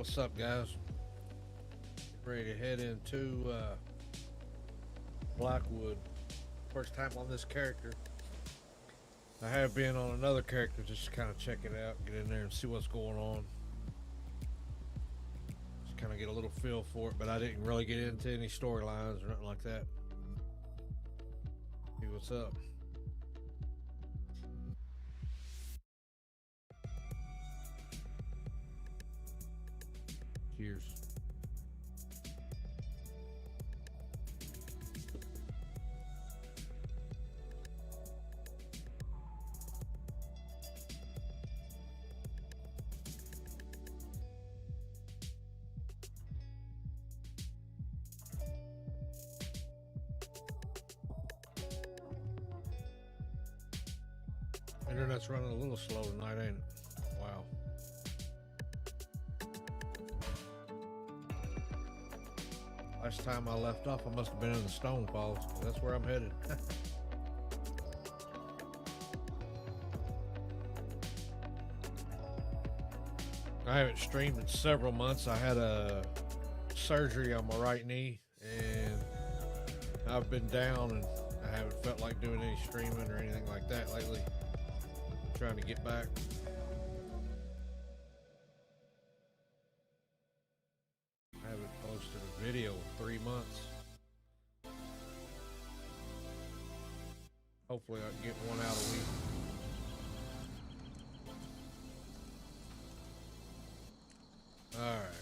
What's up, guys? Ready to head into Blackwood. First time on this character. I have been on another character just to kind of check it out, get in there and see what's going on. Just kind of get a little feel for it, but I didn't really get into any storylines or nothing like that. See what's up. Cheers. Internet's running a little slow tonight, ain't it? Wow. Last time I left off, I must have been in the Stone Falls. That's where I'm headed. I haven't streamed in several months. I had a surgery on my right knee, and I've been down, and I haven't felt like doing any streaming or anything like that lately. I'm trying to get back. I haven't posted a video in 3 months. Hopefully I can get one out a week. Alright.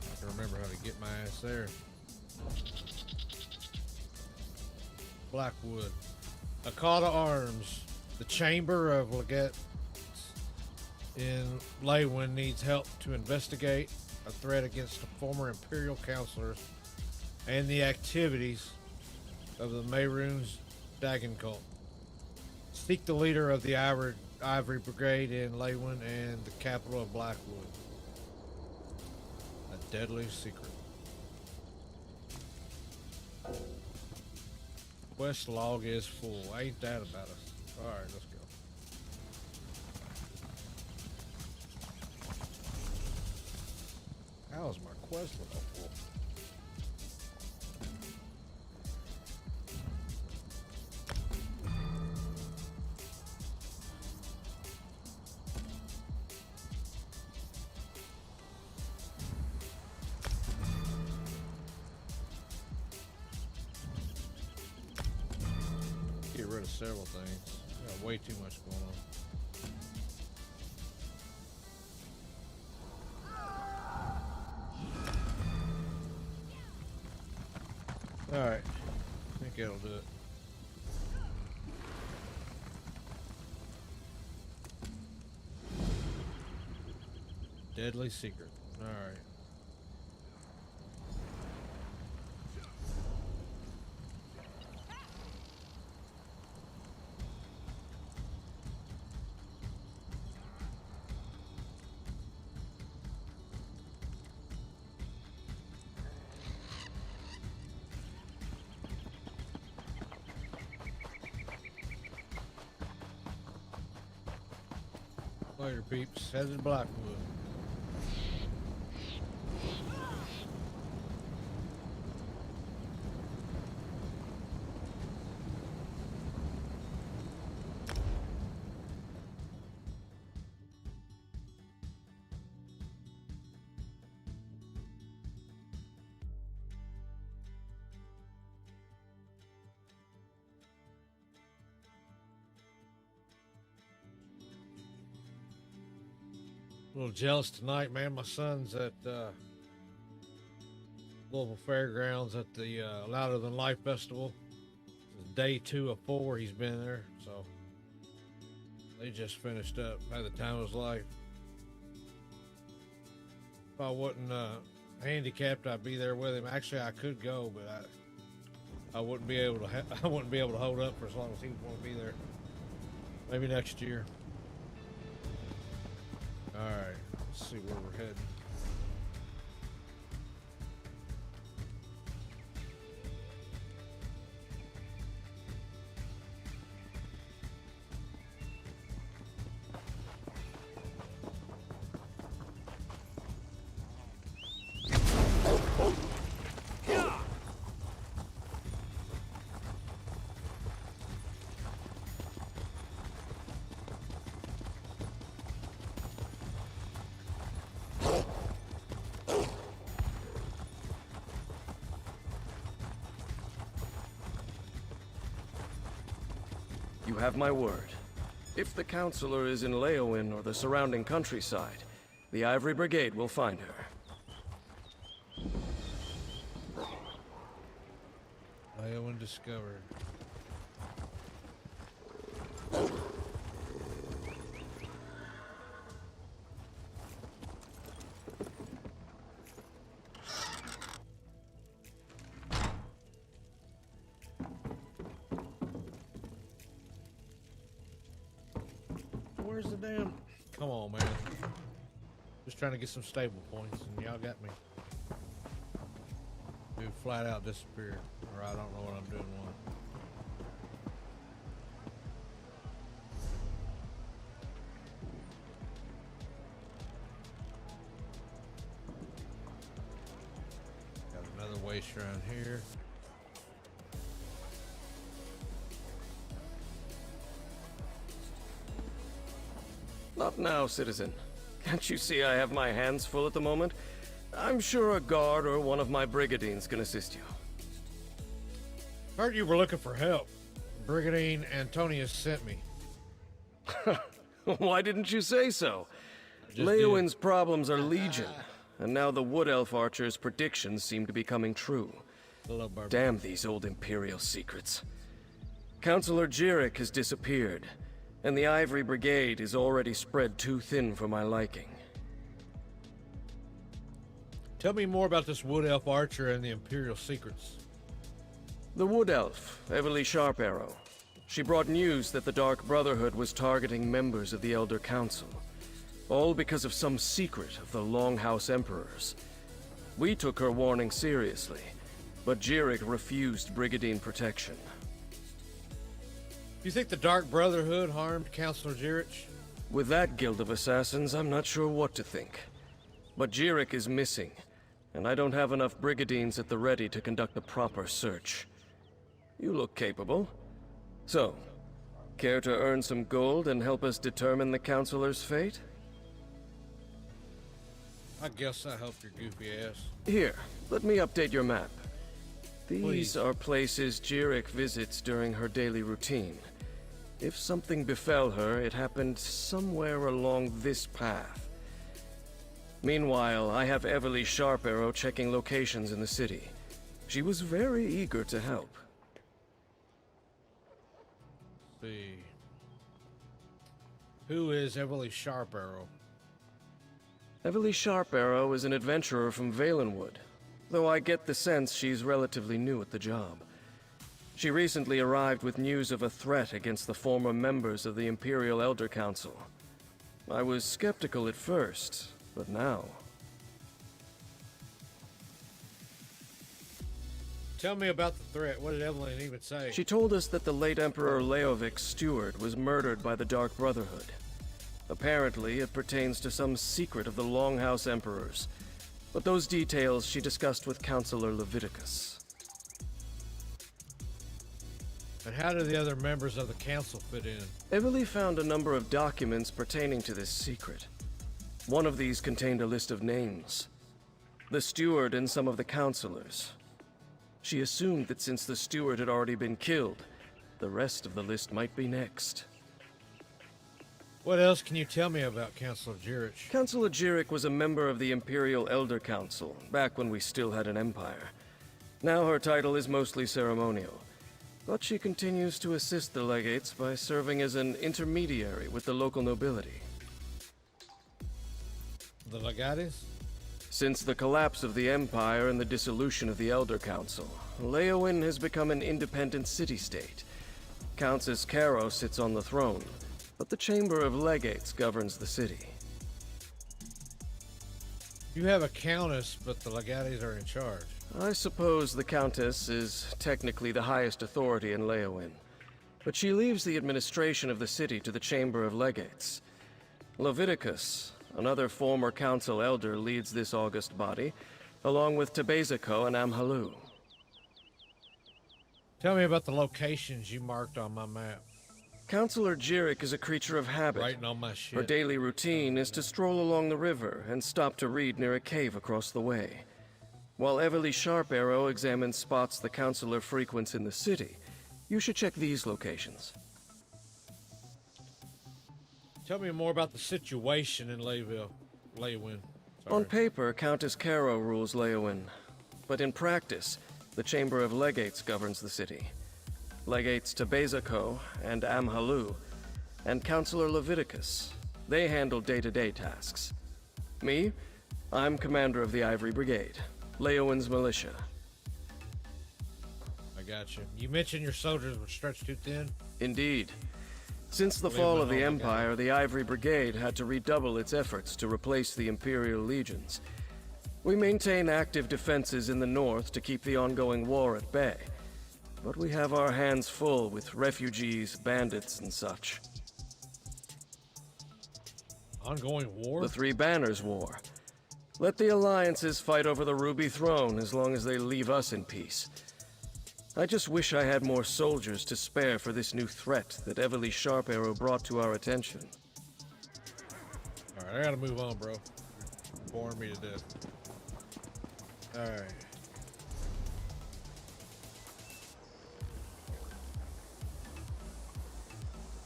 I can remember how to get my ass there. Blackwood. A call to arms. The Chamber of Legates in Blackwood needs help to investigate a threat against the former Imperial counselors and the activities of the Mayrune's Dagon cult. Seek the leader of the Ivory Brigade in Blackwood and the capital of Blackwood. A deadly secret. Quest log is full. Ain't that about us? Alright, let's go. How is my quest log full? Get rid of several things. Got way too much going on. Alright. I think that'll do it. Deadly secret. Alright. Later, peeps. Headed to Blackwood. A little jealous tonight, man. My son's at Louisville Fairgrounds at the Louder Than Life Festival. This is day 2 of 4 he's been there, so they just finished up. Had the time of his life. If I wasn't handicapped, I'd be there with him. Actually, I could go, but I wouldn't be able to. I wouldn't be able to hold up for as long as he would want to be there. Maybe next year. Alright, let's see where we're heading. You have my word. If the counselor is in Leowin or the surrounding countryside, the Ivory Brigade will find her. Leowin discovered. Where's the damn... Come on, man. Just trying to get some stable points, and y'all got me. Dude flat out disappeared. Or I don't know what I'm doing one. Got another way shrine here. Not now, citizen. Can't you see I have my hands full at the moment? I'm sure a guard or one of my brigadines can assist you. Heard you were looking for help. Brigandine Antonius sent me. Why didn't you say so? Just Leowin's problems are legion, and now the Wood Elf Archer's predictions seem to be coming true. Hello, Barbara. Damn these old Imperial secrets. Counselor Jirik has disappeared, and the Ivory Brigade is already spread too thin for my liking. Tell me more about this Wood Elf Archer and the Imperial secrets. The Wood Elf, Everly Sharparrow. She brought news that the Dark Brotherhood was targeting members of the Elder Council, all because of some secret of the Longhouse Emperors. We took her warning seriously, but Jirik refused Brigadine protection. Do you think the Dark Brotherhood harmed Counselor Jirik? With that guild of assassins, I'm not sure what to think. But Jirik is missing, and I don't have enough Brigadines at the ready to conduct a proper search. You look capable. So, care to earn some gold and help us determine the Counselor's fate? I guess I helped your goofy ass. Here, let me update your map. These Please. are places Jirik visits during her daily routine. If something befell her, it happened somewhere along this path. Meanwhile, I have Everly Sharparrow checking locations in the city. She was very eager to help. Let's see. Who is Everly Sharparrow? Everly Sharparrow is an adventurer from Valenwood, though I get the sense she's relatively new at the job. She recently arrived with news of a threat against the former members of the Imperial Elder Council. I was skeptical at first, but now... Tell me about the threat. What did Evelyn even say? She told us that the late Emperor Leovic's steward was murdered by the Dark Brotherhood. Apparently, it pertains to some secret of the Longhouse Emperors, but those details she discussed with Counselor Leviticus. And how do the other members of the council fit in? Everly found a number of documents pertaining to this secret. One of these contained a list of names. The steward and some of the counselors. She assumed that since the steward had already been killed, the rest of the list might be next. What else can you tell me about Counselor Jirik? Counselor Jirik was a member of the Imperial Elder Council, back when we still had an empire. Now her title is mostly ceremonial, but she continues to assist the legates by serving as an intermediary with the local nobility. The Legatus? Since the collapse of the Empire and the dissolution of the Elder Council, Leowin has become an independent city-state. Countess Caro sits on the throne, but the Chamber of Legates governs the city. You have a countess, but the legates are in charge. I suppose the Countess is technically the highest authority in Leowin, but she leaves the administration of the city to the Chamber of Legates. Leviticus, another former council elder, leads this august body, along with Tebeziko and Amhalu. Tell me about the locations you marked on my map. Councilor Jirik is a creature of habit. Writing on my shit. Her daily routine is to stroll along the river and stop to read near a cave across the way. While Everly Sharparrow examines spots the councilor frequents in the city, you should check these locations. Tell me more about the situation in Leywin. On paper, Countess Caro rules Leowin, but in practice, the Chamber of Legates governs the city. Legates Tebeziko and Amhalu, and Councilor Leviticus. They handle day-to-day tasks. Me? I'm commander of the Ivory Brigade, Leowin's militia. I got you. You mentioned your soldiers were stretched too thin? Indeed. Since the fall of the Empire, the Ivory Brigade had to redouble its efforts to replace the Imperial legions. We maintain active defenses in the north to keep the ongoing war at bay. But we have our hands full with refugees, bandits, and such. Ongoing war? The Three Banners War. Let the alliances fight over the Ruby Throne as long as they leave us in peace. I just wish I had more soldiers to spare for this new threat that Everly Sharparrow brought to our attention. Alright, I gotta move on, bro. You're boring me to death. Alright.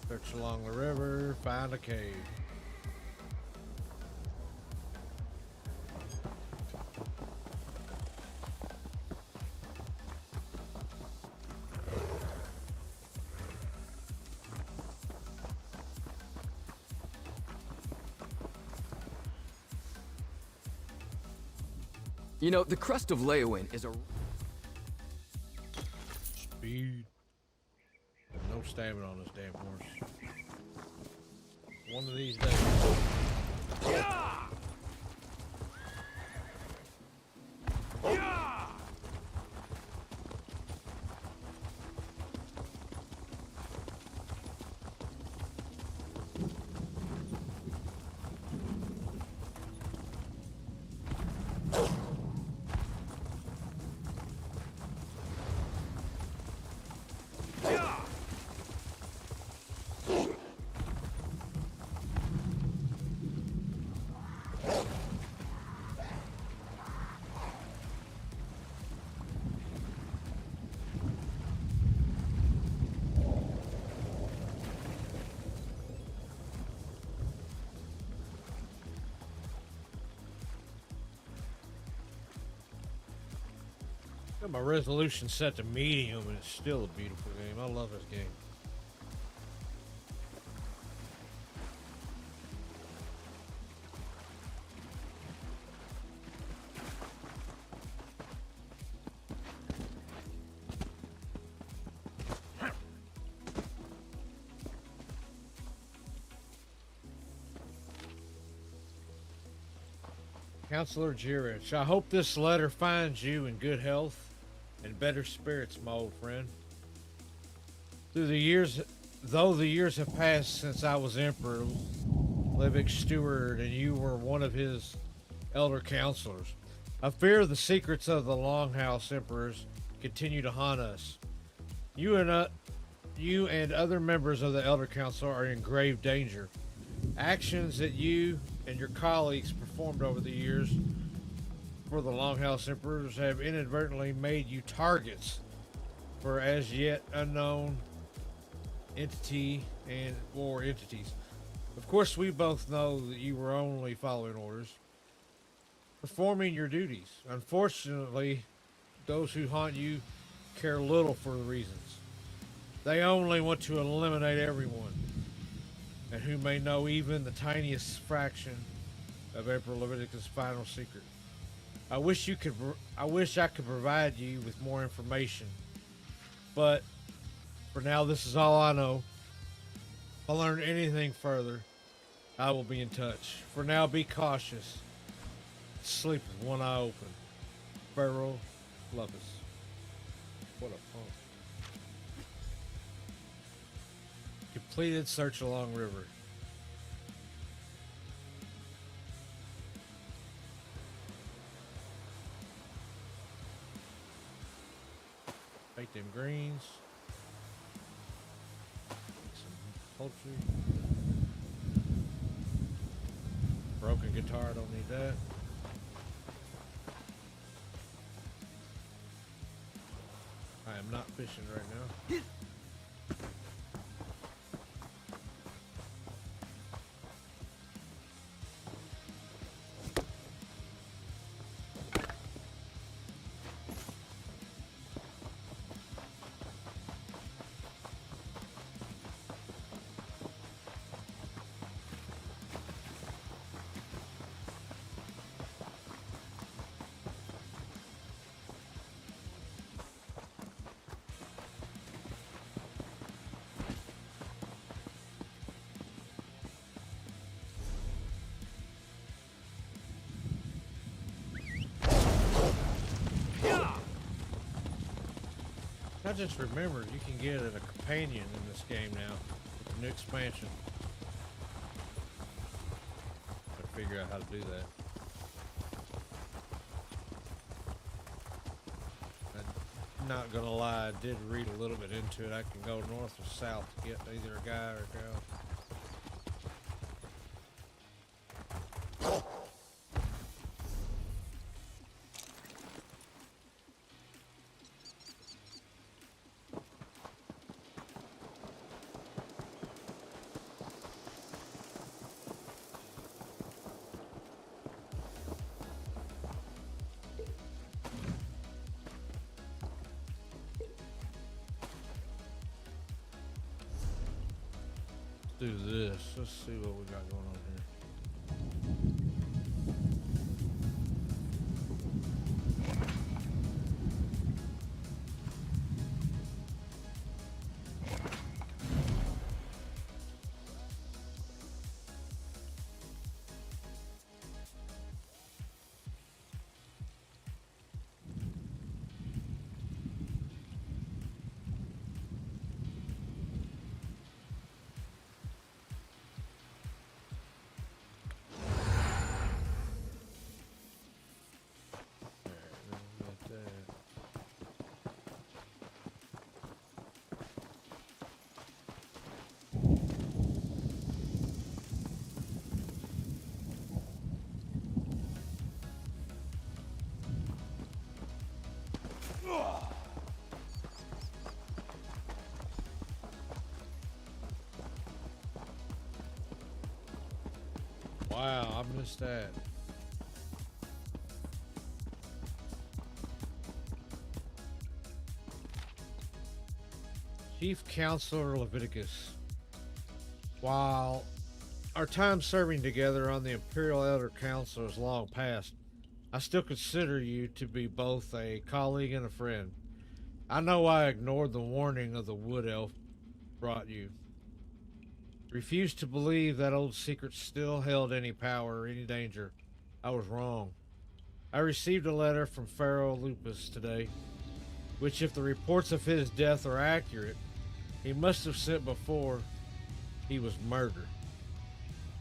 Search along the river, find a cave. You know, the crust of Leowin is a... Speed. No stamina on this damn horse. One of these days. Got my resolution set to medium, and it's still a beautiful game. I love this game. Counselor Jirich, I hope this letter finds you in good health and better spirits, my old friend. Though the years have passed since I was Emperor, Livik Steward, and you were one of his elder counselors, I fear the secrets of the Longhouse Emperors continue to haunt us. You and other members of the Elder Council are in grave danger. Actions that you and your colleagues performed over the years for the Longhouse Emperors have inadvertently made you targets for as yet unknown entity or entities. Of course, we both know that you were only following orders, performing your duties. Unfortunately, those who haunt you care little for the reasons. They only want to eliminate everyone, and who may know even the tiniest fraction of Emperor Leviticus' final secret. I wish I could provide you with more information, but for now, this is all I know. If I learn anything further, I will be in touch. For now, be cautious. to sleep with one eye open. Pharaoh Lupus. What a punk. Completed search along river. Take them greens. Some poultry. Broken guitar, don't need that. I am not fishing right now. I just remembered you can get a companion in this game now with the new expansion. Gotta figure out how to do that. I'm not gonna lie, I did read a little bit into it. I can go north or south to get either a guy or a girl. Do this. Let's see what we got going on here. Wow, I missed that. Chief Counselor Leviticus. While our time serving together on the Imperial Elder Council is long past, I still consider you to be both a colleague and a friend. I know I ignored the warning of the Wood Elf brought you. Refused to believe that old secret still held any power or any danger. I was wrong. I received a letter from Pharaoh Lupus today, which, if the reports of his death are accurate, he must have sent before he was murdered.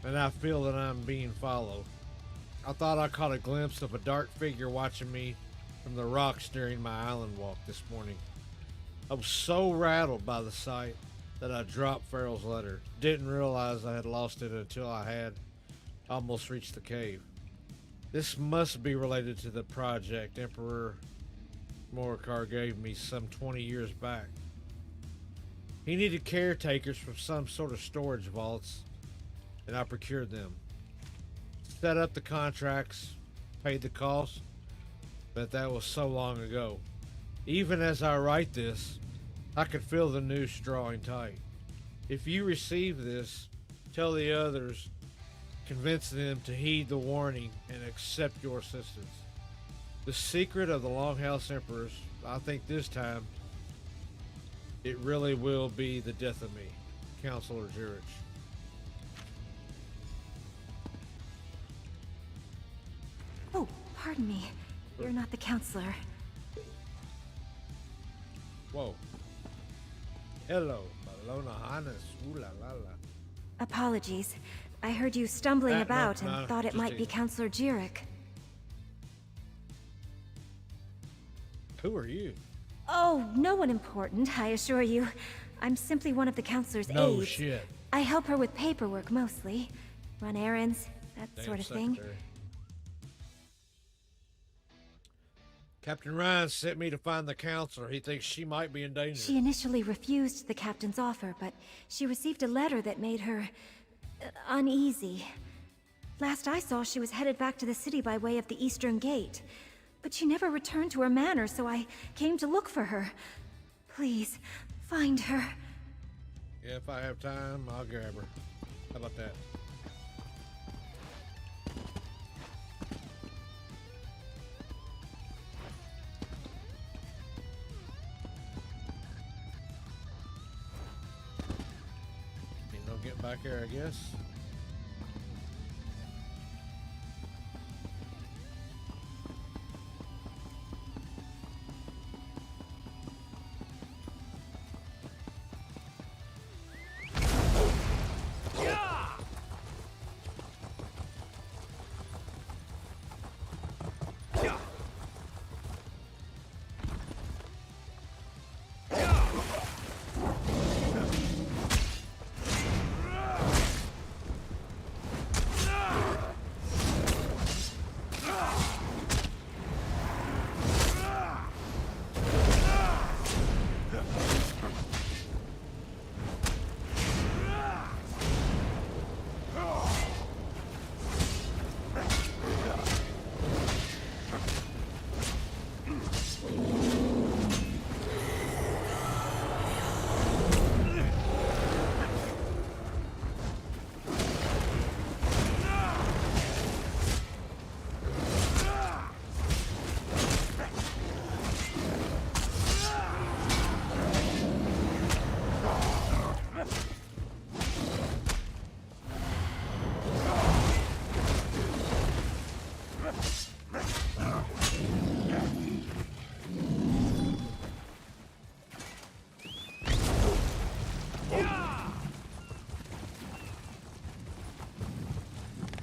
And I feel that I'm being followed. I thought I caught a glimpse of a dark figure watching me from the rocks during my island walk this morning. I was so rattled by the sight that I dropped Pharaoh's letter. Didn't realize I had lost it until I had almost reached the cave. This must be related to the project Emperor Morikar gave me some 20 years back. He needed caretakers from some sort of storage vaults, and I procured them. Set up the contracts, paid the cost, but that was so long ago. Even as I write this, I can feel the noose drawing tight. If you receive this, tell the others, convince them to heed the warning and accept your assistance. The secret of the Longhouse Emperors, I think this time, it really will be the death of me, Counselor Zurich. Oh, pardon me. You're not the counselor. Whoa. Hello, Balona Hannes. Ooh la la la. Apologies. I heard you stumbling about no, and thought it just might be easy. Counselor Jirik. Who are you? Oh, no one important, I assure you. I'm simply one of the counselor's No aides. shit. I help her with paperwork mostly. Run errands, that Damn sort of thing. secretary. Captain Ryan sent me to find the counselor. He thinks she might be in danger. She initially refused the captain's offer, but she received a letter that made her uneasy. Last I saw, she was headed back to the city by way of the Eastern Gate. But she never returned to her manor, so I came to look for her. Please, find her. Yeah, if I have time, I'll grab her. How about that? You know, get back here, I guess.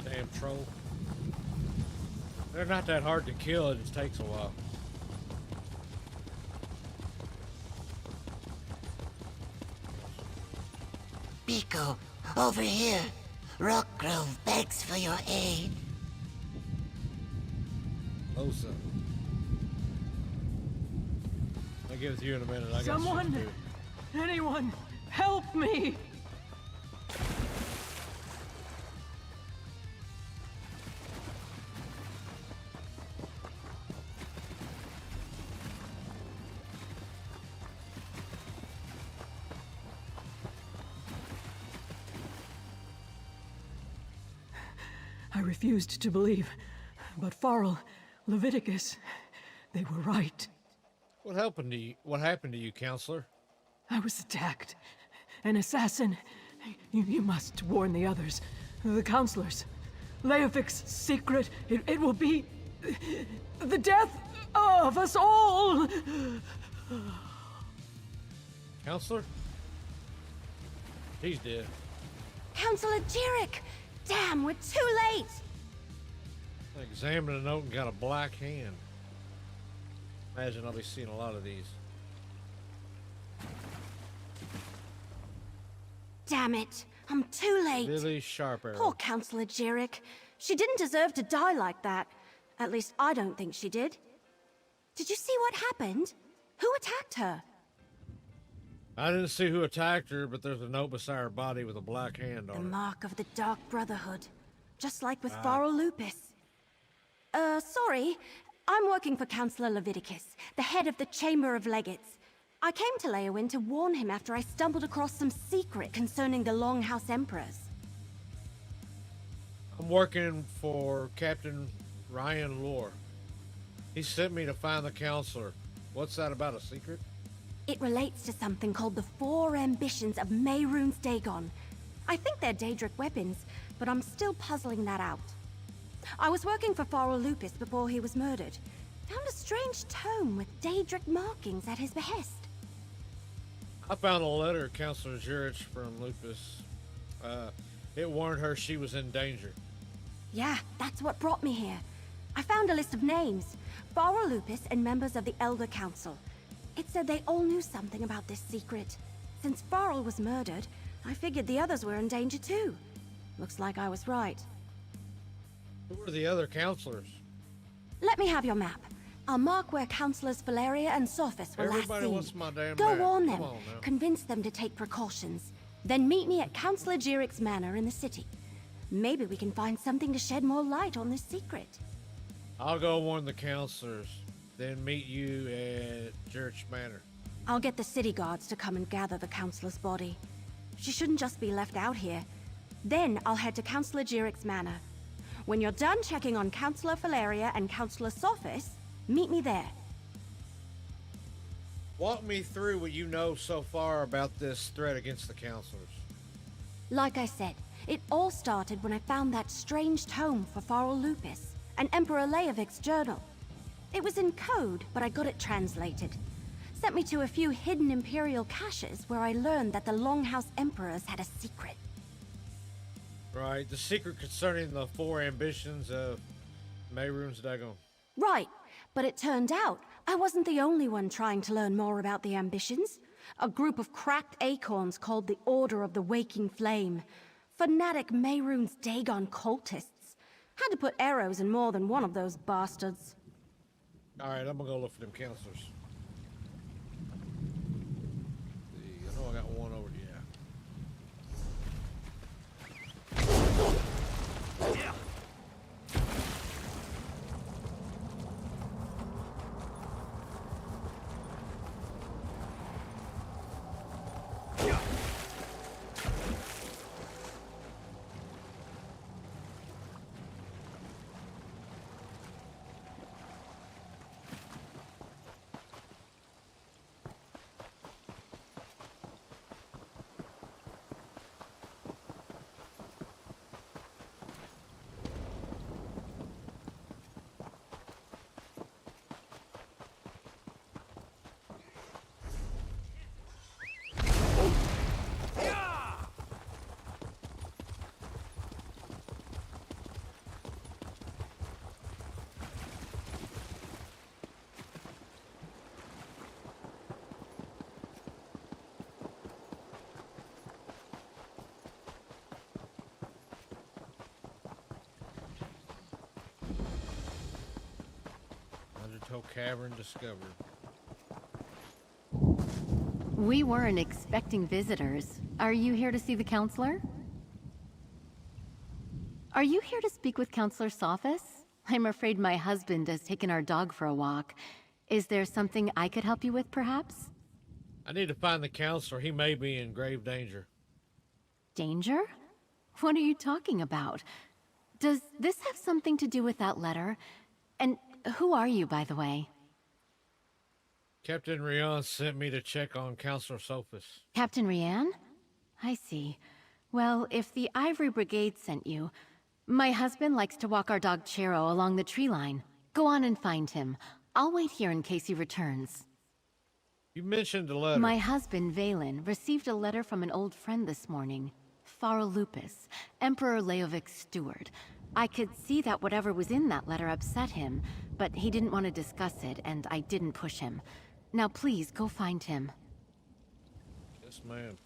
Damn troll. They're not that hard to kill, it just takes a while. Pico, over here. Rockgrove begs for your aid. Losa. I'll get with you in a minute. I got shit to Someone, do. anyone, help me! I refused to believe, but Farrell, Leviticus, they were right. What happened to you? What happened to you, counselor? I was attacked. An assassin. You must warn the others. The counselors. Leofic's secret. It will be the death of us all! Counselor? He's dead. Counselor Jirik! Damn, we're too late! I examined the note and got a black hand. Imagine I'll be seeing a lot of these. Damn it, I'm too late. Really sharp arrow. Poor Counselor Jirik. She didn't deserve to die like that. At least I don't think she did. Did you see what happened? Who attacked her? I didn't see who attacked her, but there's a note beside her body with a black hand The on it. mark of the Dark Brotherhood. Just like with Farrell Lupus. Sorry. I'm working for Counselor Leviticus, the head of the Chamber of Legates. I came to Leowyn to warn him after I stumbled across some secret concerning the Longhouse Emperors. I'm working for Captain Ryan Lore. He sent me to find the counselor. What's that about, a secret? It relates to something called the Four Ambitions of Mehrunes Dagon. I think they're Daedric weapons, but I'm still puzzling that out. I was working for Farrell Lupus before he was murdered. Found a strange tome with Daedric markings at his behest. I found a letter, Counselor Zurich, from Lupus. It warned her she was in danger. Yeah, that's what brought me here. I found a list of names. Farrell Lupus and members of the Elder Council. It said they all knew something about this secret. Since Farrell was murdered, I figured the others were in danger too. Looks like I was right. Who are the other counselors? Let me have your map. I'll mark where Councilors Valeria and Sophis were last Everybody seen. wants my damn Go map. warn Come them. on now. Convince them to take precautions. Then meet me at Councilor Jiric's manor in the city. Maybe we can find something to shed more light on this secret. I'll go warn the counselors, then meet you at Church Manor. I'll get the city guards to come and gather the Councilor's body. She shouldn't just be left out here. Then I'll head to Councilor Jiric's manor. When you're done checking on Councilor Valeria and Councilor Sophis, meet me there. Walk me through what you know so far about this threat against the counselors. Like I said, it all started when I found that strange tome for Farrell Lupus, and Emperor Leovic's journal. It was in code, but I got it translated. Sent me to a few hidden Imperial caches where I learned that the Longhouse Emperors had a secret. Right, the secret concerning the 4 ambitions of Mehrunes Dagon. Right, but it turned out I wasn't the only one trying to learn more about the ambitions. A group of cracked acorns called the Order of the Waking Flame. Fanatic Mehrunes Dagon cultists. Had to put arrows in more than one of those bastards. Alright, I'm gonna go look for them counselors. See, I know I got one over there. Undertow Cavern discovered. We weren't expecting visitors. Are you here to see the counselor? Are you here to speak with Counselor Sophis? I'm afraid my husband has taken our dog for a walk. Is there something I could help you with, perhaps? I need to find the counselor. He may be in grave danger. Danger? What are you talking about? Does this have something to do with that letter? And who are you, by the way? Captain Rion sent me to check on Counselor Sophis. Captain Rianne? I see. Well, if the Ivory Brigade sent you, my husband likes to walk our dog Chero along the tree line. Go on and find him. I'll wait here in case he returns. You mentioned a letter. My husband, Valen, received a letter from an old friend this morning. Farrell Lupus, Emperor Leovic's steward. I could see that whatever was in that letter upset him, but he didn't want to discuss it, and I didn't push him. Now please, go find him. Yes, ma'am.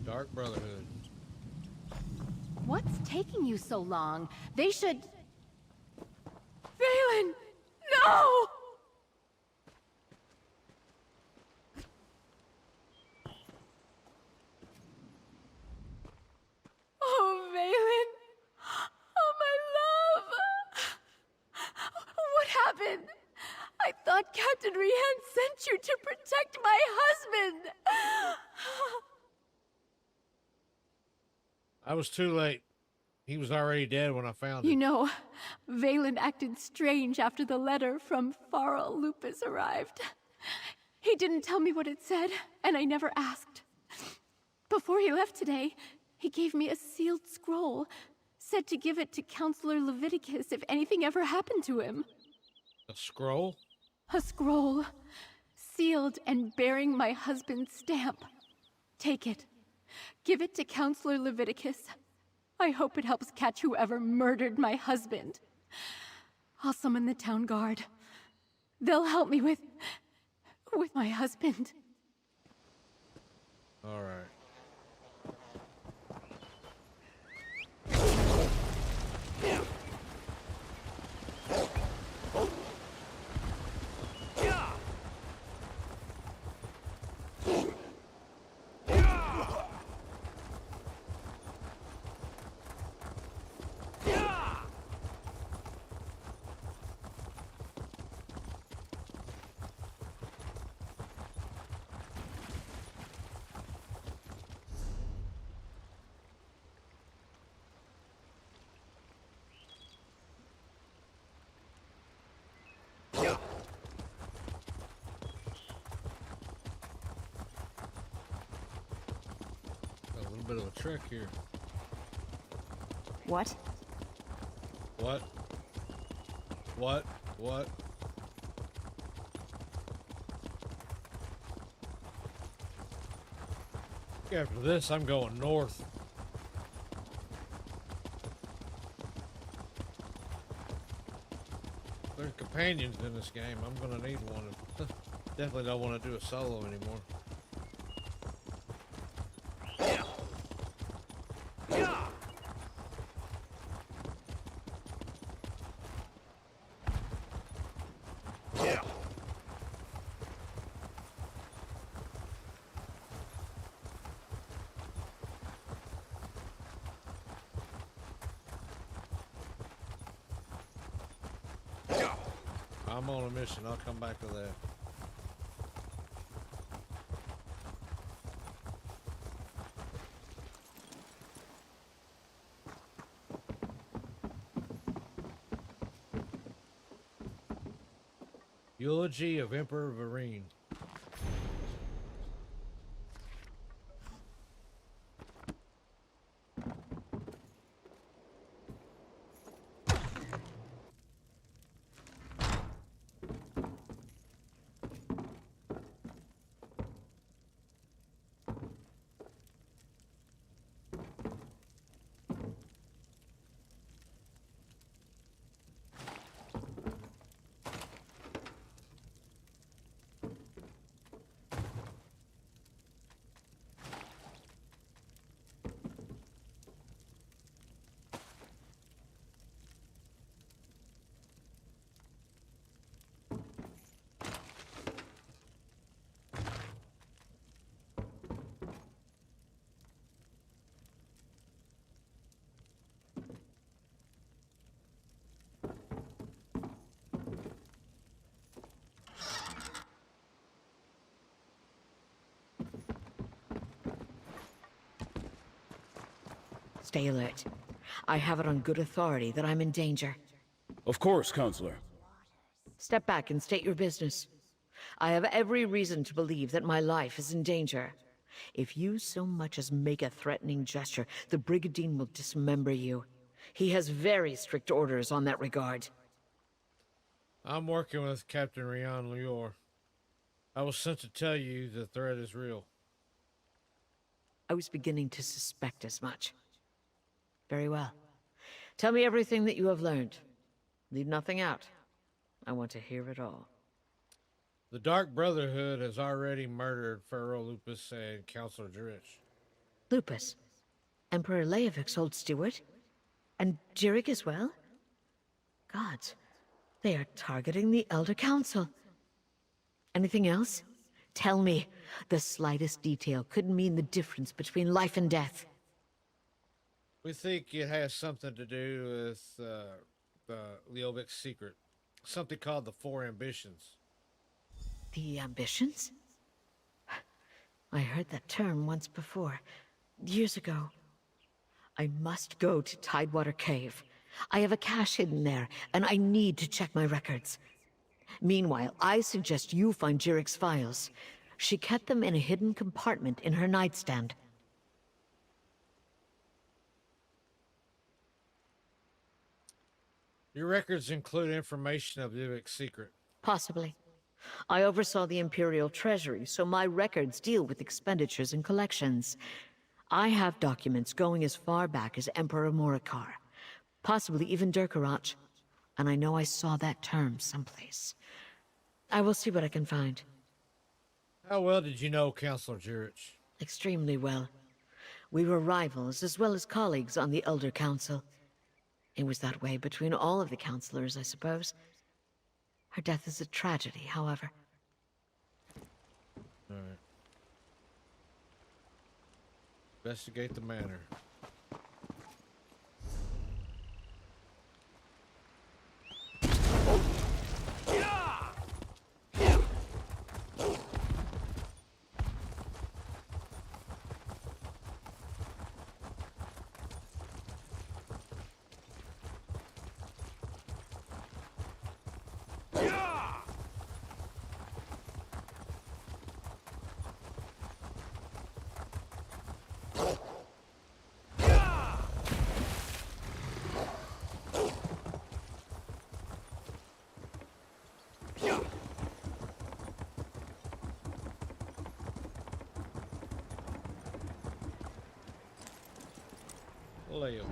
Dark Brotherhood. What's taking you so long? They should... Valen! No! husband! I thought Captain Rian sent you to protect my husband! I was too late. He was already dead when I found You him. know, Valen acted strange after the letter from Farrell Lupus arrived. He didn't tell me what it said, and I never asked. Before he left today, he gave me a sealed scroll, said to give it to Counselor Leviticus if anything ever happened to him. A scroll? A scroll, sealed and bearing my husband's stamp. Take it. Give it to Counselor Leviticus. I hope it helps catch whoever murdered my husband. I'll summon the town guard. They'll help me with my husband. All right. A little bit of a trek here. What? What? What? What? After this, I'm going north. There's companions in this game. I'm gonna need one. Definitely don't want to do a solo anymore. I'm on a mission. I'll come back to that. Eulogy of Emperor Varine. Stay alert. I have it on good authority that I'm in danger. Of course, Counselor. Step back and state your business. I have every reason to believe that my life is in danger. If you so much as make a threatening gesture, the Brigandine will dismember you. He has very strict orders on that regard. I'm working with Captain Rian Lior. I was sent to tell you the threat is real. I was beginning to suspect as much. Very well. Tell me everything that you have learned. Leave nothing out. I want to hear it all. The Dark Brotherhood has already murdered Pharaoh Lupus and Counselor Drich. Lupus? Emperor Leovic's old steward? And Jirik as well? Gods, they are targeting the Elder Council. Anything else? Tell me. The slightest detail could mean the difference between life and death. We think it has something to do with the Leovic's secret. something called the Four Ambitions. The ambitions? I heard that term once before, years ago. I must go to Tidewater Cave. I have a cache hidden there, and I need to check my records. Meanwhile, I suggest you find Jirik's files. She kept them in a hidden compartment in her nightstand. Your records include information of Vivek's secret. Possibly. I oversaw the Imperial Treasury, so my records deal with expenditures and collections. I have documents going as far back as Emperor Morikar, possibly even Durkarach, and I know I saw that term someplace. I will see what I can find. How well did you know Counselor Jirik? Extremely well. We were rivals as well as colleagues on the Elder Council. It was that way between all of the counselors, I suppose. Her death is a tragedy, however. All right. Investigate the manor. Leo.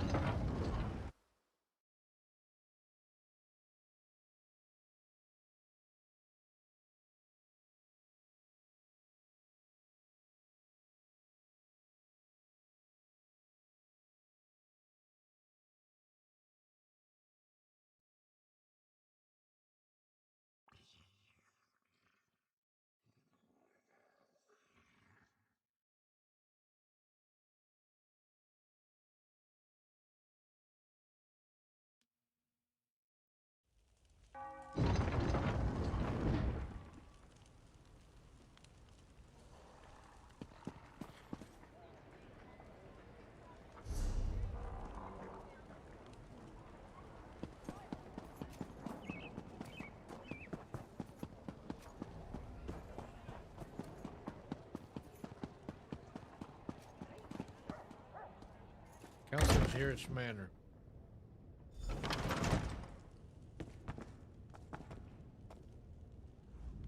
Counselor Jirik's manor.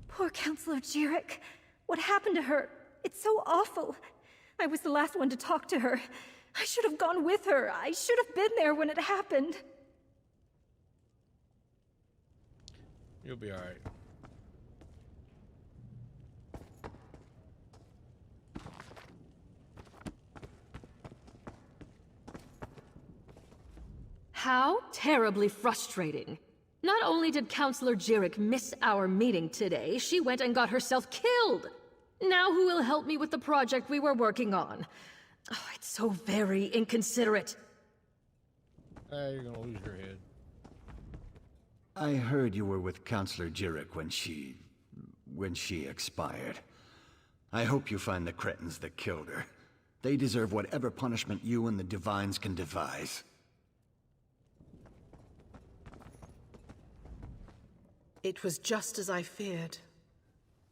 Poor Counselor Jirik. What happened to her? It's so awful. I was the last one to talk to her. I should have gone with her. I should have been there when it happened. You'll be all right. How terribly frustrating. Not only did Counselor Jirik miss our meeting today, she went and got herself killed. Now who will help me with the project we were working on? Oh, it's so very inconsiderate. You're gonna lose your head. I heard you were with Counselor Jirik when she expired. I hope you find the cretins that killed her. They deserve whatever punishment you and the Divines can devise. It was just as I feared.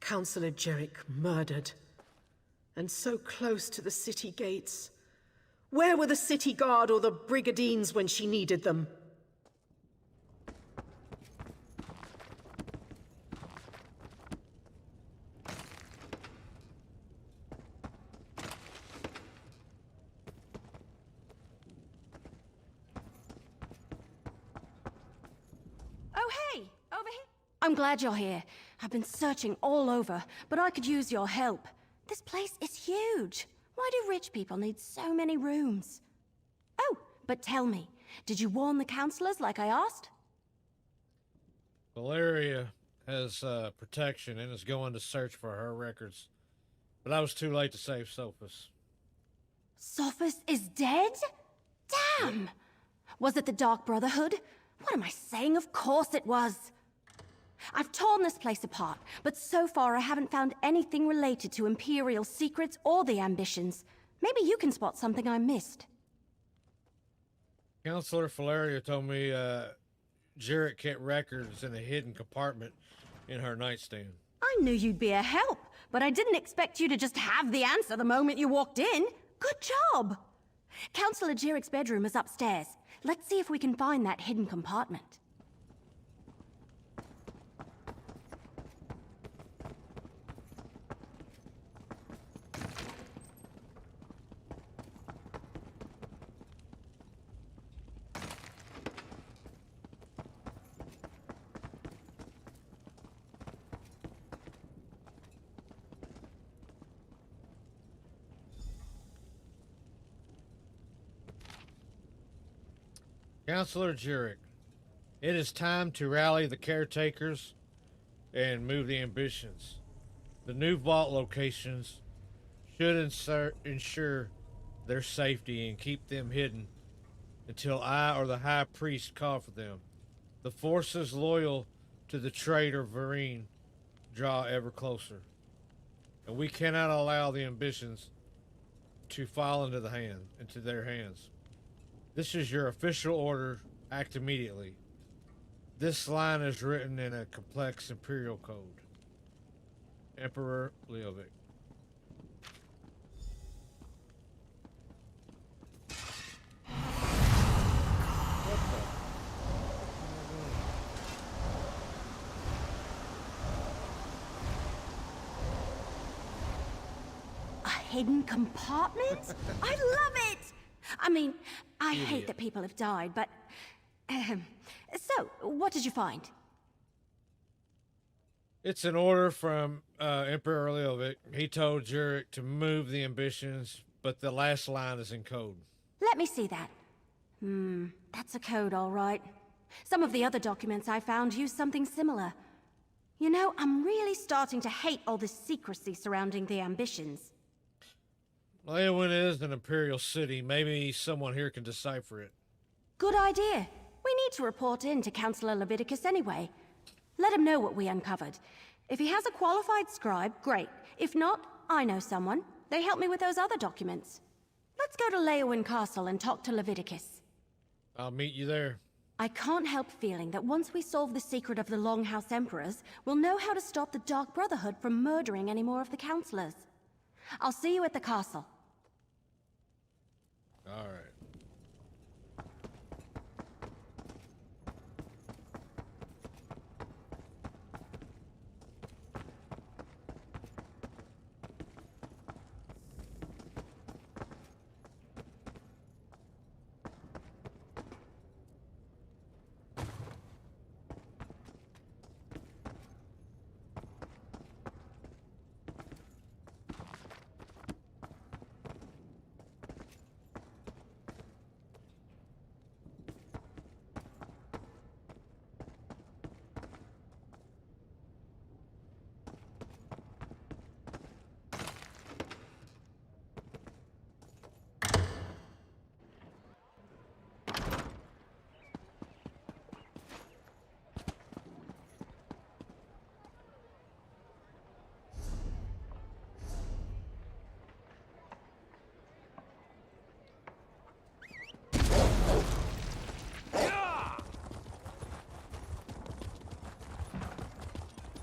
Counselor Jirik murdered. And so close to the city gates. Where were the city guard or the brigadines when she needed them? Oh, hey! Over here! I'm glad you're here. I've been searching all over, but I could use your help. This place is huge. Why do rich people need so many rooms? Oh, but tell me, did you warn the counselors like I asked? Valeria has protection and is going to search for her records. But I was too late to save Sophus. Sophus is dead? Damn! Was it the Dark Brotherhood? What am I saying? Of course it was. I've torn this place apart, but so far I haven't found anything related to Imperial secrets or the ambitions. Maybe you can spot something I missed. Counselor Valeria told me Jarrett kept records in a hidden compartment in her nightstand. I knew you'd be a help, but I didn't expect you to just have the answer the moment you walked in. Good job! Counselor Jarrett's bedroom is upstairs. Let's see if we can find that hidden compartment. Counselor Jarrett, it is time to rally the caretakers and move the ambitions. The new vault locations should ensure their safety and keep them hidden until I or the High Priest call for them. The forces loyal to the traitor Varine draw ever closer, and we cannot allow the ambitions to fall into their hands. This is your official order. Act immediately. This line is written in a complex imperial code. Emperor Leovic. A hidden compartment? I love it! I mean, I hate that people have died, but... So, what did you find? It's an order from Emperor Leovic. He told Jurek to move the ambitions, but the last line is in code. Let me see that. That's a code, all right. Some of the other documents I found use something similar. You know, I'm really starting to hate all this secrecy surrounding the ambitions. Leowin is an imperial city. Maybe someone here can decipher it. Good idea. We need to report in to Counselor Leviticus anyway. Let him know what we uncovered. If he has a qualified scribe, great. If not, I know someone. They helped me with those other documents. Let's go to Leowin Castle and talk to Leviticus. I'll meet you there. I can't help feeling that once we solve the secret of the Longhouse Emperors, we'll know how to stop the Dark Brotherhood from murdering any more of the counselors. I'll see you at the castle. All right.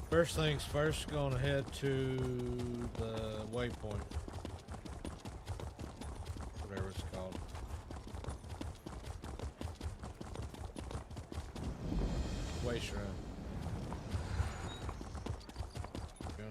First things first, gonna head to the waypoint. Whatever it's called. Way shrine. Go.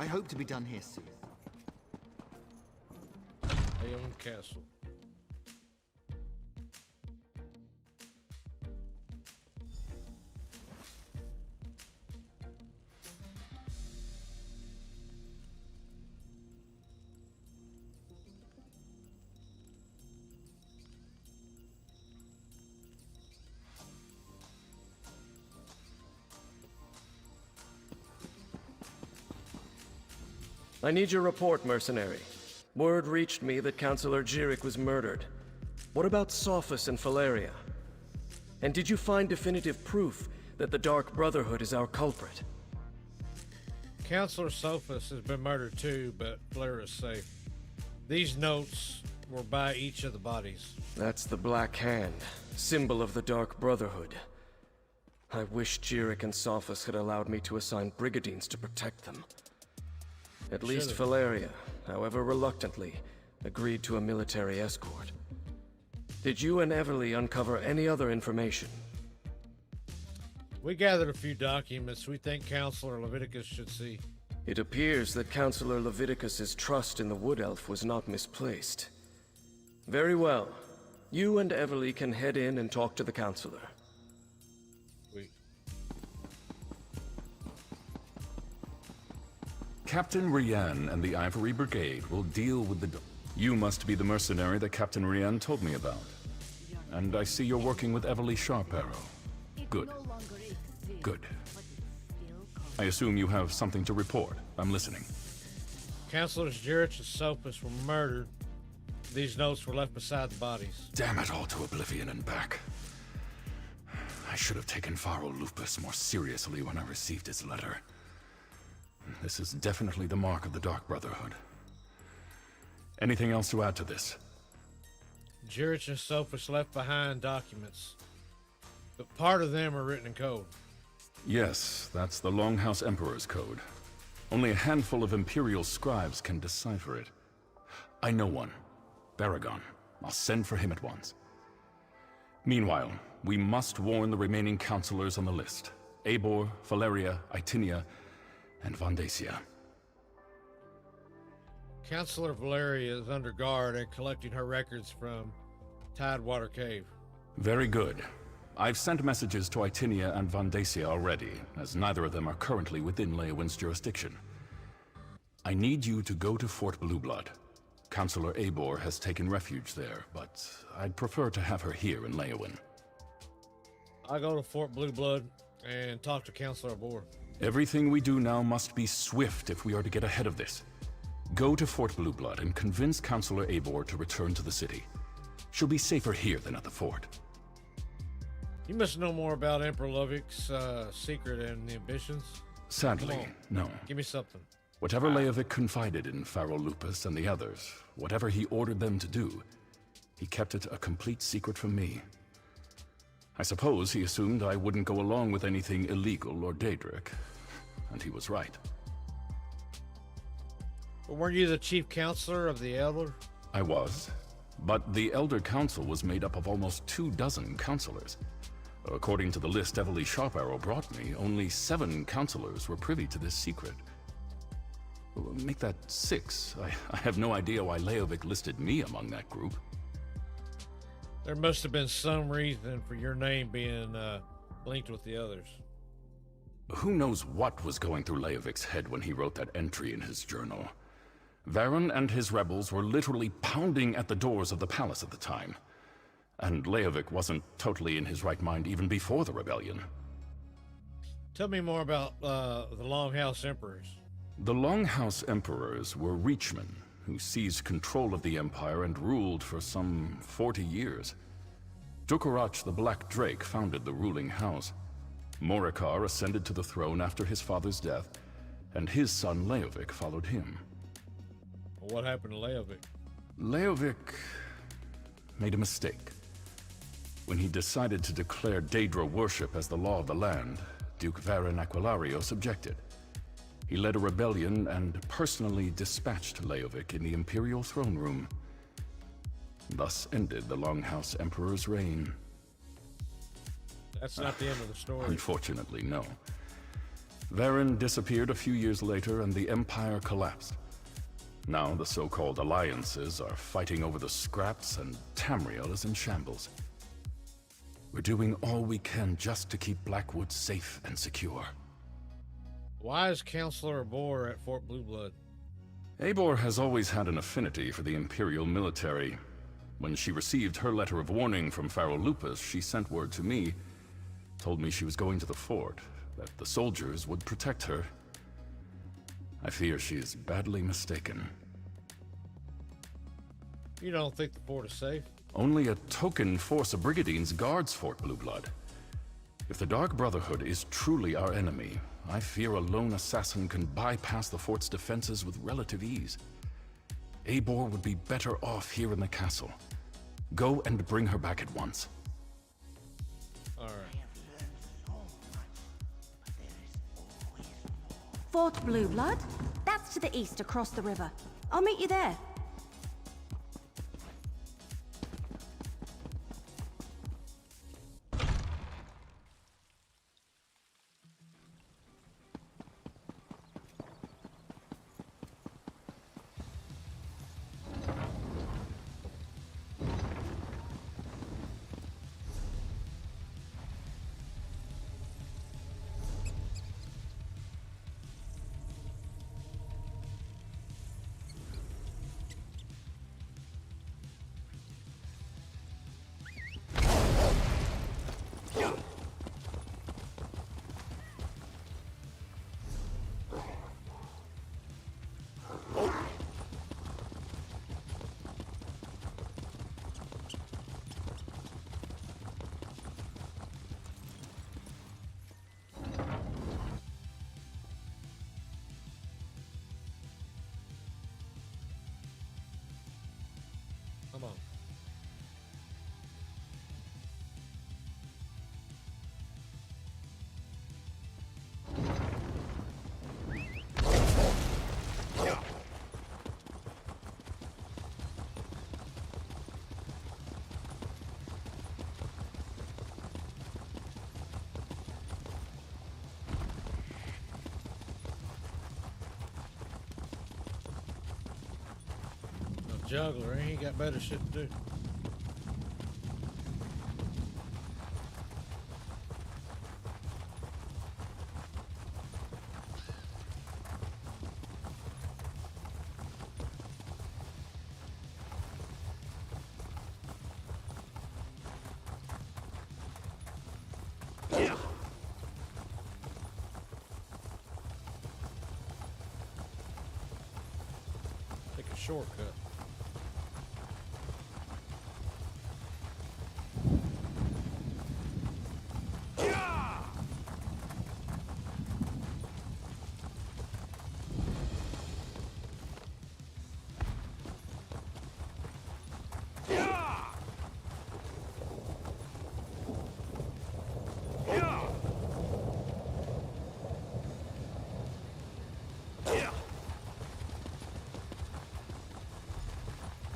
I hope to be done here soon. Leon Castle. I need your report, mercenary. Word reached me that Councillor Jirik was murdered. What about Sophus and Valeria? And did you find definitive proof that the Dark Brotherhood is our culprit? Councillor Sophus has been murdered too, but Blair is safe. These notes were by each of the bodies. That's the Black Hand, symbol of the Dark Brotherhood. I wish Jirik and Sophus had allowed me to assign Brigandines to protect them. At least Valeria, however reluctantly, agreed to a military escort. Did you and Everly uncover any other information? We gathered a few documents we think Councillor Leviticus should see. It appears that Councillor Leviticus's trust in the Wood Elf was not misplaced. Very well. You and Everly can head in and talk to the Councillor. Captain Rian and the Ivory Brigade will deal with the... You must be the mercenary that Captain Rian told me about. And I see you're working with Everly Sharparrow. Good. Good. I assume you have something to report. I'm listening. Councillors Jirik and Sophus were murdered. These notes were left beside the bodies. Damn it all to oblivion and back. I should have taken Pharaoh Lupus more seriously when I received his letter. This is definitely the mark of the Dark Brotherhood. Anything else to add to this? Jirik and Sophus left behind documents, but part of them are written in code. Yes, that's the Longhouse Emperor's code. Only a handful of Imperial scribes can decipher it. I know one. Baragon. I'll send for him at once. Meanwhile, we must warn the remaining counselors on the list. Eivor, Valeria, Itinia, and Vandacia. Councillor Valeria is under guard and collecting her records from Tidewater Cave. Very good. I've sent messages to Itinia and Vandacia already, as neither of them are currently within Leowin's jurisdiction. I need you to go to Fort Blueblood. Councillor Eivor has taken refuge there, but I'd prefer to have her here in Leowin. I go to Fort Blueblood and talk to Councillor Eivor. Everything we do now must be swift if we are to get ahead of this. Go to Fort Blueblood and convince Councillor Eivor to return to the city. She'll be safer here than at the fort. You must know more about Emperor Lovik's secret and the ambitions. Sadly, no. Give me something. Whatever Leovic confided in Pharaoh Lupus and the others, whatever he ordered them to do, he kept it a complete secret from me. I suppose he assumed I wouldn't go along with anything illegal or Daedric, and he was right. But weren't you the chief counselor of the Elder? I was, but the Elder Council was made up of almost 24 counselors. According to the list Everly Sharparrow brought me, only 7 counselors were privy to this secret. Make that 6. I have no idea why Leovic listed me among that group. There must have been some reason for your name being linked with the others. Who knows what was going through Leovic's head when he wrote that entry in his journal. Varen and his rebels were literally pounding at the doors of the palace at the time. And Leovic wasn't totally in his right mind even before the rebellion. Tell me more about the Longhouse Emperors. The Longhouse Emperors were Reachmen, who seized control of the Empire and ruled for some 40 years. Dukarach the Black Drake founded the ruling house. Morikar ascended to the throne after his father's death, and his son Leovic followed him. What happened to Leovic? Leovic made a mistake. When he decided to declare Daedra worship as the law of the land, Duke Varen Aquilarios objected. He led a rebellion and personally dispatched Leovic in the Imperial throne room. Thus ended the Longhouse Emperor's reign. That's not the end of the story. Unfortunately, no. Varen disappeared a few years later and the Empire collapsed. Now the so-called alliances are fighting over the scraps and Tamriel is in shambles. We're doing all we can just to keep Blackwood safe and secure. Why is Counselor Abor at Fort Blueblood? Eivor has always had an affinity for the Imperial military. When she received her letter of warning from Harrowstorms, she sent word to me, told me she was going to the fort, that the soldiers would protect her. I fear she is badly mistaken. You don't think the fort is safe? Only a token force of Brigandines guards Fort Blueblood. If the Dark Brotherhood is truly our enemy, I fear a lone assassin can bypass the fort's defenses with relative ease. Eivor would be better off here in the castle. Go and bring her back at once. All right. Fort Blueblood? That's to the east across the river. I'll meet you there. Come on. No juggler, he ain't got better shit to do. Take a shortcut.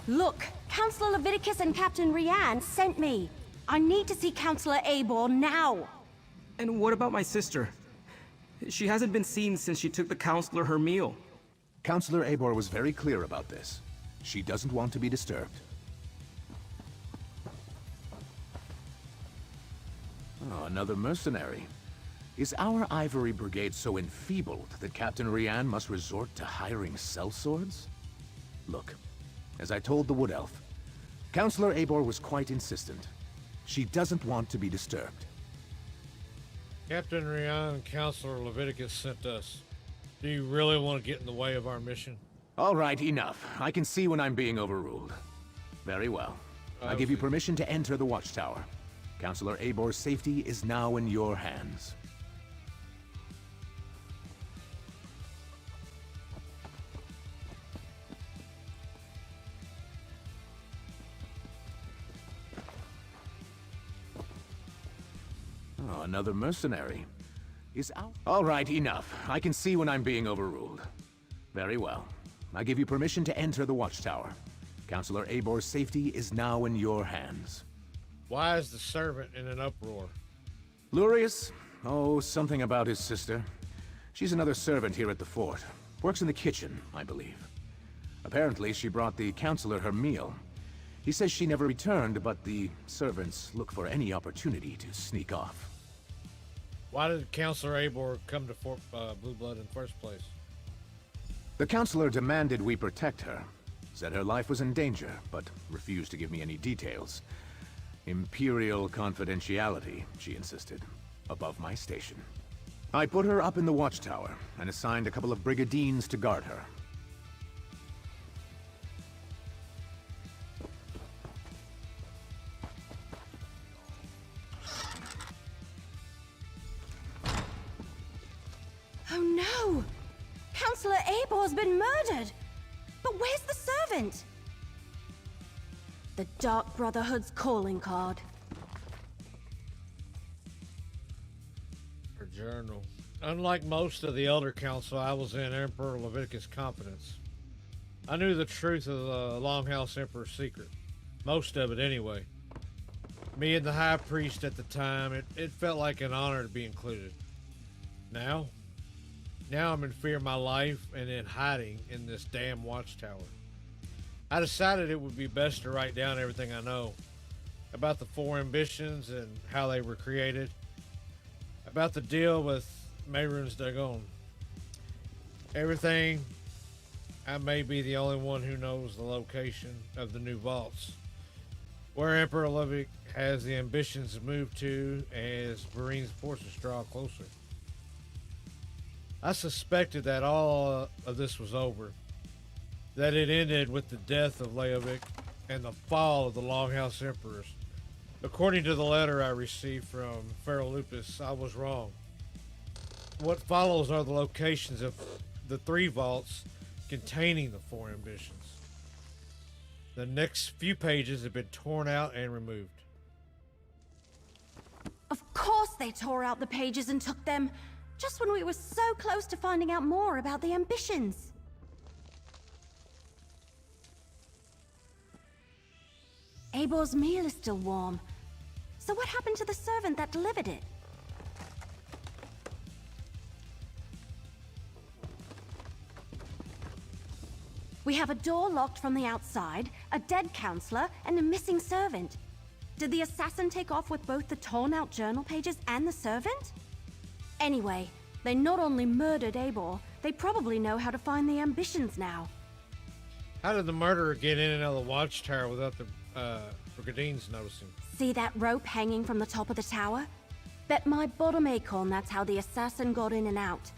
Look, Counselor Leviticus and Captain Rianne sent me. I need to see Counselor Eivor now. And what about my sister? She hasn't been seen since she took the Counselor her meal. Counselor Eivor was very clear about this. She doesn't want to be disturbed. Oh, another mercenary. Is our Ivory Brigade so enfeebled that Captain Rianne must resort to hiring sellswords? Look, as I told the Wood Elf, Counselor Eivor was quite insistent. She doesn't want to be disturbed. Captain Rianne and Counselor Leviticus sent us. Do you really want to get in the way of our mission? All right, enough. I can see when I'm being overruled. Very well. I give you permission to enter the Watchtower. Counselor Eivor's safety is now in your hands. Oh, another mercenary. Is out. All right, enough. I can see when I'm being overruled. Very well. I give you permission to enter the Watchtower. Counselor Eivor's safety is now in your hands. Why is the servant in an uproar? Lurius? Oh, something about his sister. She's another servant here at the fort. Works in the kitchen, I believe. Apparently, she brought the counselor her meal. He says she never returned, but the servants look for any opportunity to sneak off. Why did Counselor Abor come to Fort Blue Blood in the first place? The counselor demanded we protect her. Said her life was in danger, but refused to give me any details. Imperial confidentiality, she insisted, above my station. I put her up in the watchtower, and assigned a couple of Brigandines to guard her. Oh no! Counselor Abor's been murdered! But where's the servant? The Dark Brotherhood's calling card. Her journal. Unlike most of the Elder Council, I was in Emperor Leviticus' confidence. I knew the truth of the Longhouse Emperor's secret. Most of it, anyway. Me and the High Priest at the time, it felt like an honor to be included. Now I'm in fear of my life and in hiding in this damn watchtower. I decided it would be best to write down everything I know about the four ambitions and how they were created, about the deal with Meyrun's Dagon. Everything. I may be the only one who knows the location of the new vaults, where Emperor Ludwig has the ambitions to move to as Marine's forces draw closer. I suspected that all of this was over, that it ended with the death of Leovic and the fall of the Longhouse Emperors. According to the letter I received from Pharaoh Lupus, I was wrong. What follows are the locations of the three vaults containing the four ambitions. The next few pages have been torn out and removed. Of course they tore out the pages and took them, just when we were so close to finding out more about the ambitions. Abor's meal is still warm. So what happened to the servant that delivered it? We have a door locked from the outside, a dead counselor, and a missing servant. Did the assassin take off with both the torn-out journal pages and the servant? Anyway, they not only murdered Abor, they probably know how to find the ambitions now. How did the murderer get in and out of the watchtower without the Brigandines noticing? See that rope hanging from the top of the tower? Bet my bottom acorn that's how the assassin got in and out.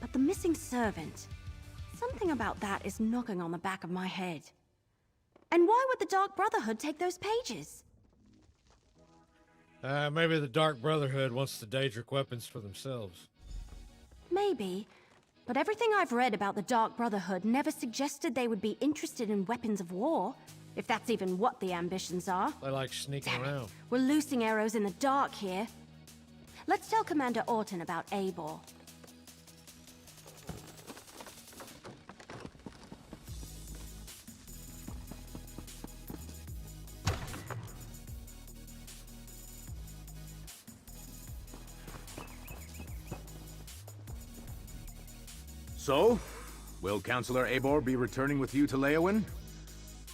But the missing servant... something about that is knocking on the back of my head. And why would the Dark Brotherhood take those pages? Maybe the Dark Brotherhood wants the Daedric weapons for themselves. Maybe. But everything I've read about the Dark Brotherhood never suggested they would be interested in weapons of war. If that's even what the ambitions are. They like sneaking around. We're loosing arrows in the dark here. Let's tell Commander Orton about Abor. So, will Counselor Abor be returning with you to Leowin?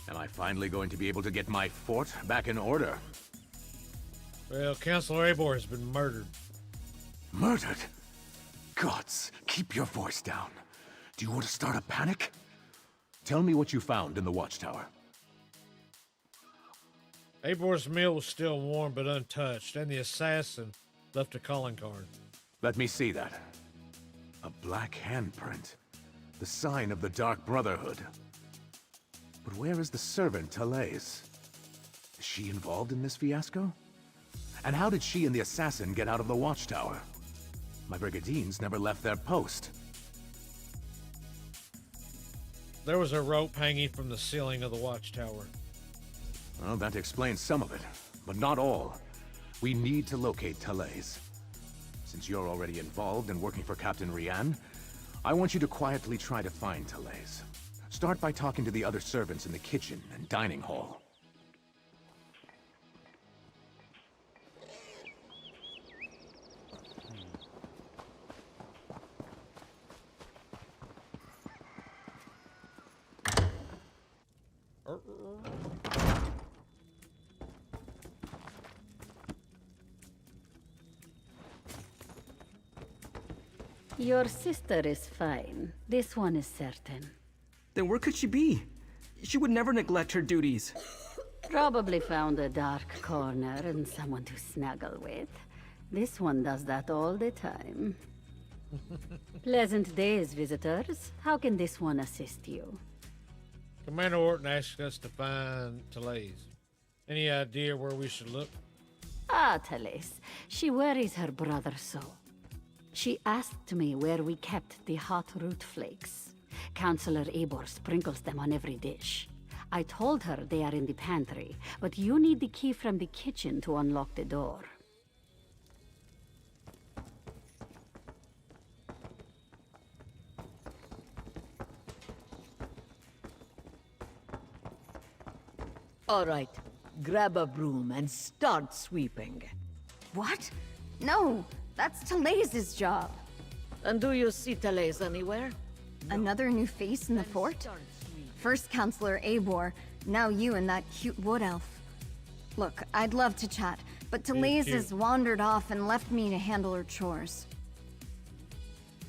Am I finally going to be able to get my fort back in order? Well, Counselor Abor has been murdered. Murdered? Gods, keep your voice down. Do you want to start a panic? Tell me what you found in the watchtower. Abor's meal was still warm but untouched, and the assassin left a calling card. Let me see that. A black handprint. The sign of the Dark Brotherhood. But where is the servant, Talais? Is she involved in this fiasco? And how did she and the assassin get out of the watchtower? My Brigandines never left their post. There was a rope hanging from the ceiling of the watchtower. Well, that explains some of it, but not all. We need to locate Talais. Since you're already involved and working for Captain Rian, I want you to quietly try to find Talais. Start by talking to the other servants in the kitchen and dining hall. Your sister is fine. This one is certain. Then where could she be? She would never neglect her duties. Probably found a dark corner and someone to snuggle with. This one does that all the time. Pleasant days, visitors. How can this one assist you? Commander Warden asked us to find Talais. Any idea where we should look? Ah, Talais. She worries her brother so. She asked me where we kept the hot root flakes. Counselor Eibor sprinkles them on every dish. I told her they are in the pantry, but you need the key from the kitchen to unlock the door. All right, grab a broom and start sweeping. What? No, that's Talais's job. And do you see Talais anywhere? Another new face in the fort? First Counselor Eibor, now you and that cute wood elf. Look, I'd love to chat, but Talais has wandered off and left me to handle her chores.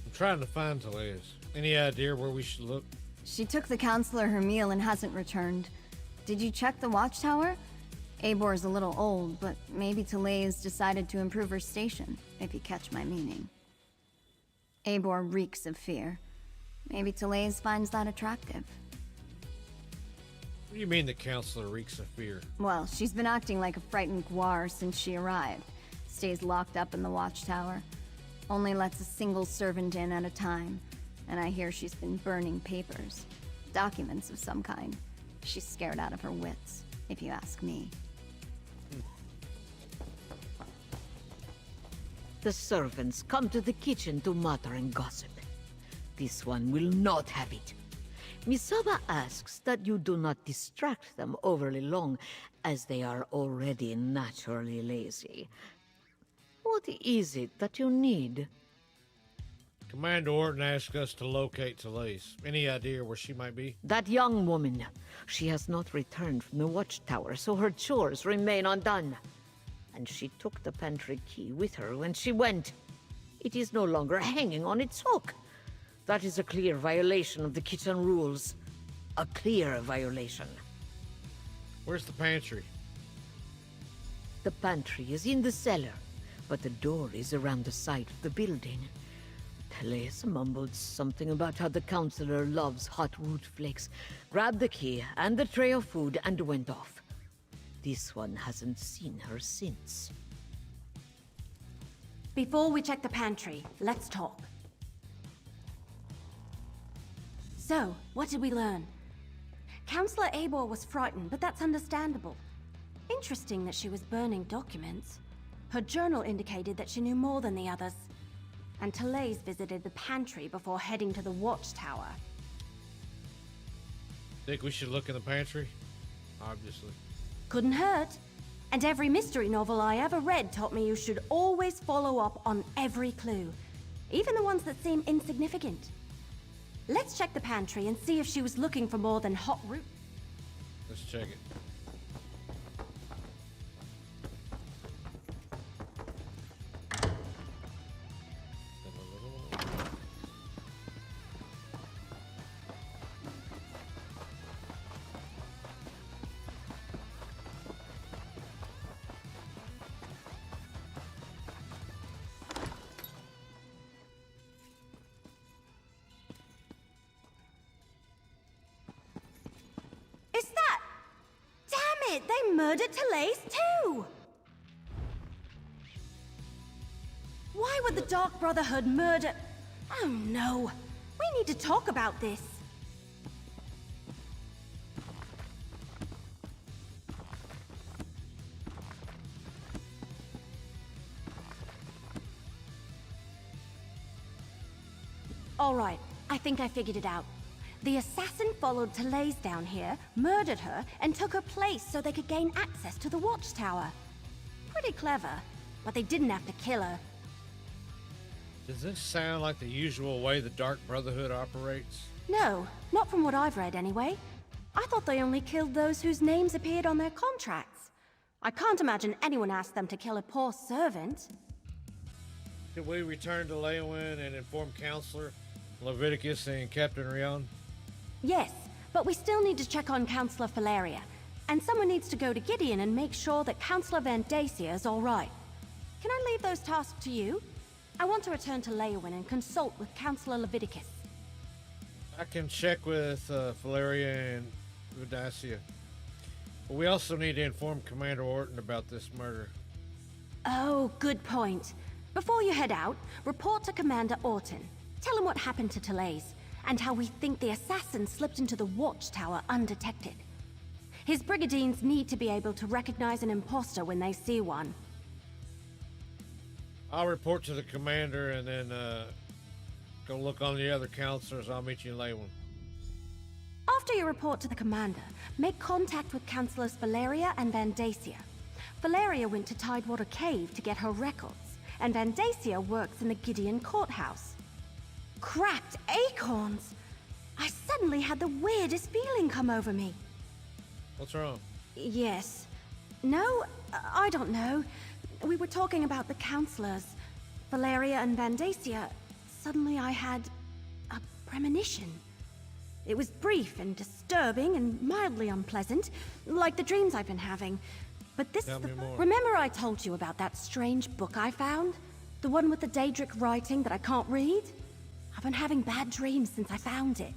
I'm trying to find Talais. Any idea where we should look? She took the Counselor her meal and hasn't returned. Did you check the watchtower? Eibor's a little old, but maybe Talais decided to improve her station, if you catch my meaning. Eibor reeks of fear. Maybe Talais finds that attractive. What do you mean the counselor reeks of fear? Well, she's been acting like a frightened guar since she arrived. Stays locked up in the watchtower. Only lets a single servant in at a time. And I hear she's been burning papers. Documents of some kind. She's scared out of her wits, if you ask me. The servants come to the kitchen to mutter and gossip. This one will not have it. Misaba asks that you do not distract them overly long, as they are already naturally lazy. What is it that you need? Commander Warden asked us to locate Talais. Any idea where she might be? That young woman. She has not returned from the watchtower, so her chores remain undone. And she took the pantry key with her when she went. It is no longer hanging on its hook. That is a clear violation of the kitchen rules. A clear violation. Where's the pantry? The pantry is in the cellar, but the door is around the side of the building. Talais mumbled something about how the counselor loves hot root flakes, grabbed the key and the tray of food and went off. This one hasn't seen her since. Before we check the pantry, let's talk. So, what did we learn? Counselor Eibor was frightened, but that's understandable. Interesting that she was burning documents. Her journal indicated that she knew more than the others. And Talais visited the pantry before heading to the watchtower. Think we should look in the pantry? Obviously. Couldn't hurt. And every mystery novel I ever read taught me you should always follow up on every clue, even the ones that seem insignificant. Let's check the pantry and see if she was looking for more than hot root. Let's check it. They murdered Talais too! Why would the Dark Brotherhood murder... Oh no! We need to talk about this! Alright, I think I figured it out. The assassin followed Talais down here, murdered her, and took her place so they could gain access to the watchtower. Pretty clever, but they didn't have to kill her. Does this sound like the usual way the Dark Brotherhood operates? No, not from what I've read anyway. I thought they only killed those whose names appeared on their contracts. I can't imagine anyone asked them to kill a poor servant. Can we return to Leowyn and inform Counselor Leviticus and Captain Rion? Yes, but we still need to check on Counselor Valeria. And someone needs to go to Gideon and make sure that Counselor Vandacia is all right. Can I leave those tasks to you? I want to return to Leowyn and consult with Counselor Leviticus. I can check with Valeria and Vandacia. But we also need to inform Commander Orton about this murder. Oh, good point. Before you head out, report to Commander Orton. Tell him what happened to Therese, and how we think the assassin slipped into the watchtower undetected. His Brigandines need to be able to recognize an imposter when they see one. I'll report to the commander and then go look on the other counselors. I'll meet you in Leywyn. After you report to the commander, make contact with Counselors Valeria and Vandacia. Valeria went to Tidewater Cave to get her records, and Vandacia works in the Gideon courthouse. Cracked acorns! I suddenly had the weirdest feeling come over me. What's wrong? Yes. No, I don't know. We were talking about the counselors, Valeria and Vandacia. Suddenly I had a premonition. It was brief and disturbing and mildly unpleasant, like the dreams I've been having. But this Tell me more. Remember I told you about that strange book I found? The one with the Daedric writing that I can't read? I've been having bad dreams since I found it,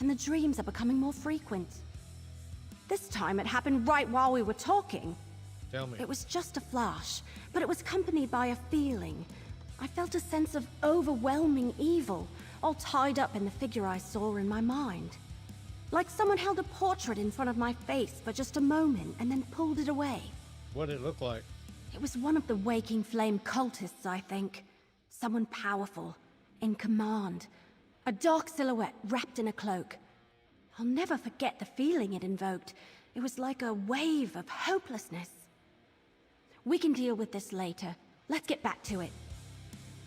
and the dreams are becoming more frequent. This time it happened right while we were talking. Tell me. It was just a flash, but it was accompanied by a feeling. I felt a sense of overwhelming evil, all tied up in the figure I saw in my mind. Like someone held a portrait in front of my face for just a moment and then pulled it away. What did it look like? It was one of the Waking Flame cultists, I think. Someone powerful, in command. A dark silhouette wrapped in a cloak. I'll never forget the feeling it invoked. It was like a wave of hopelessness. We can deal with this later. Let's get back to it.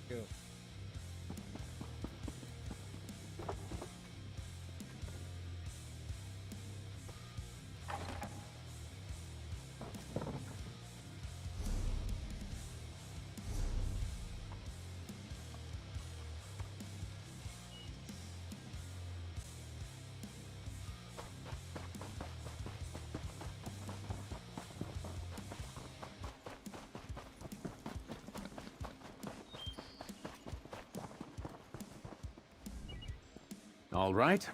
Go. All right.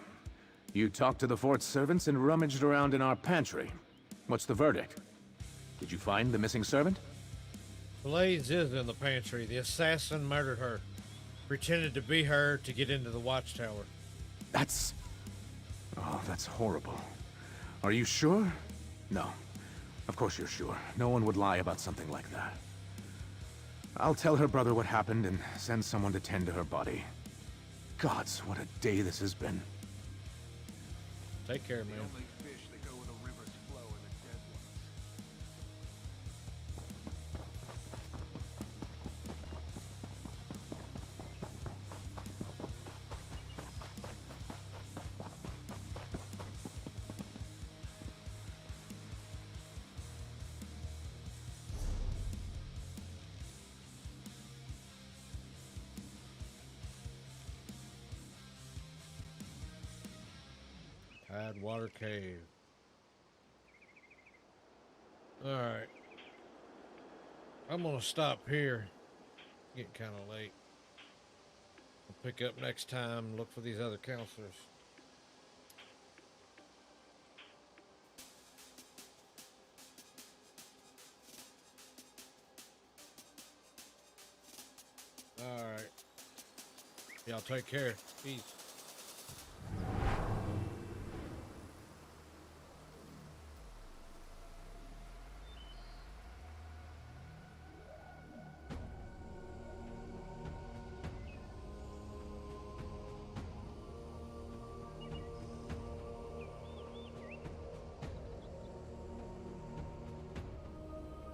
You talked to the fort's servants and rummaged around in our pantry. What's the verdict? Did you find the missing servant? Blaze is in the pantry. The assassin murdered her. Pretended to be her to get into the watchtower. That's... Oh, that's horrible. Are you sure? No. Of course you're sure. No one would lie about something like that. I'll tell her brother what happened and send someone to tend to her body. Gods, what a day this has been. Take care, man. Tidewater Cave. Alright. I'm gonna stop here. Getting kind of late. I'll pick up next time and look for these other counselors. Alright. Y'all take care. Peace.